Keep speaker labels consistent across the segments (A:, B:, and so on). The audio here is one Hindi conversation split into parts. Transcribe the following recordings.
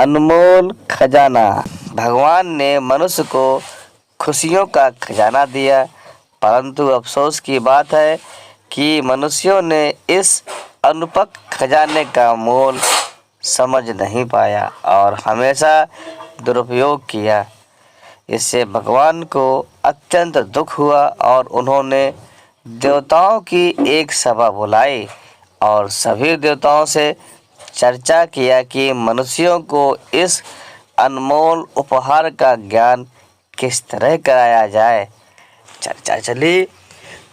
A: अनमोल खजाना। भगवान ने मनुष्य को खुशियों का खजाना दिया, परंतु अफसोस की बात है कि मनुष्यों ने इस अनुपम खजाने का मोल समझ नहीं पाया और हमेशा दुरुपयोग किया। इससे भगवान को अत्यंत दुख हुआ और उन्होंने देवताओं की एक सभा बुलाई और सभी देवताओं से चर्चा किया कि मनुष्यों को इस अनमोल उपहार का ज्ञान किस तरह कराया जाए। चर्चा चली।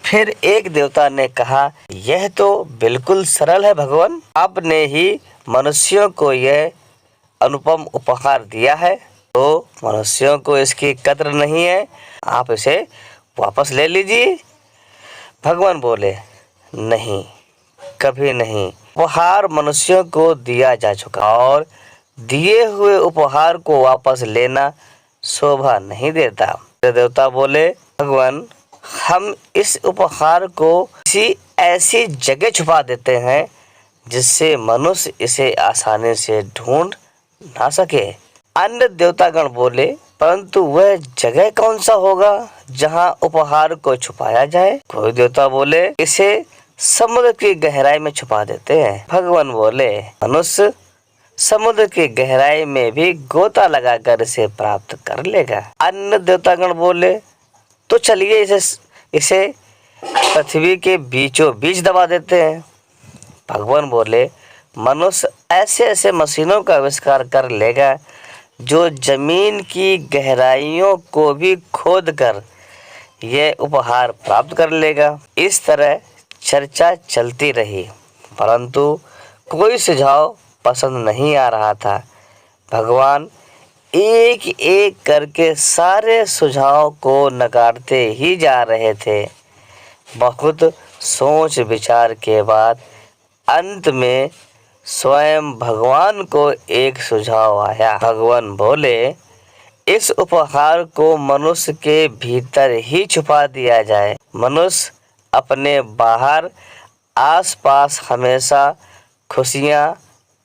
A: फिर एक देवता ने कहा, यह तो बिल्कुल सरल है भगवान, आपने ही मनुष्यों को यह अनुपम उपहार दिया है, तो मनुष्यों को इसकी कद्र नहीं है, आप इसे वापस ले लीजिए। भगवान बोले, नहीं, कभी नहीं। उपहार मनुष्यों को दिया जा चुका और दिए हुए उपहार को वापस लेना शोभा नहीं देता। देवता बोले, भगवान, हम इस उपहार को किसी ऐसी जगह छुपा देते हैं जिससे मनुष्य इसे आसानी से ढूंढ ना सके। अन्य देवतागण बोले, परंतु वह जगह कौन सा होगा जहां उपहार को छुपाया जाए? कोई देवता बोले, इसे समुद्र की गहराई में छुपा देते हैं। भगवान बोले, मनुष्य समुद्र की गहराई में भी गोता लगाकर इसे प्राप्त कर लेगा। अन्य देवतागण बोले, तो चलिए इसे पृथ्वी के बीचों बीच दबा देते हैं। भगवान बोले, मनुष्य ऐसे ऐसे मशीनों का आविष्कार कर लेगा जो जमीन की गहराइयों को भी खोद कर यह उपहार प्राप्त कर लेगा। इस तरह चर्चा चलती रही, परंतु कोई सुझाव पसंद नहीं आ रहा था। भगवान एक एक करके सारे सुझाव को नकारते ही जा रहे थे। बहुत सोच विचार के बाद अंत में स्वयं भगवान को एक सुझाव आया। भगवान बोले, इस उपहार को मनुष्य के भीतर ही छुपा दिया जाए। मनुष्य अपने बाहर आसपास हमेशा खुशियाँ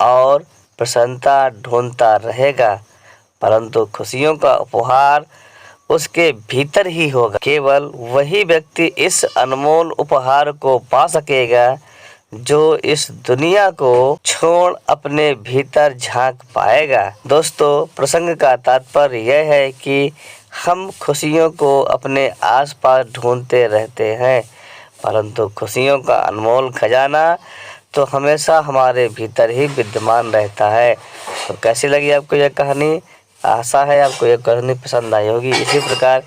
A: और प्रसन्नता ढूंढता रहेगा, परंतु खुशियों का उपहार उसके भीतर ही होगा। केवल वही व्यक्ति इस अनमोल उपहार को पा सकेगा जो इस दुनिया को छोड़ अपने भीतर झांक पाएगा। दोस्तों, प्रसंग का तात्पर्य यह है कि हम खुशियों को अपने आसपास ढूंढते रहते हैं, परंतु खुशियों का अनमोल खजाना तो हमेशा हमारे भीतर ही विद्यमान रहता है। तो कैसी लगी आपको यह कहानी? आशा है आपको यह कहानी पसंद आई होगी। इसी प्रकार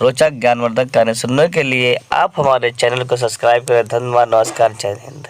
A: रोचक ज्ञानवर्धक कहानी सुनने के लिए आप हमारे चैनल को सब्सक्राइब करें। धन्यवाद। नमस्कार। जय हिंद।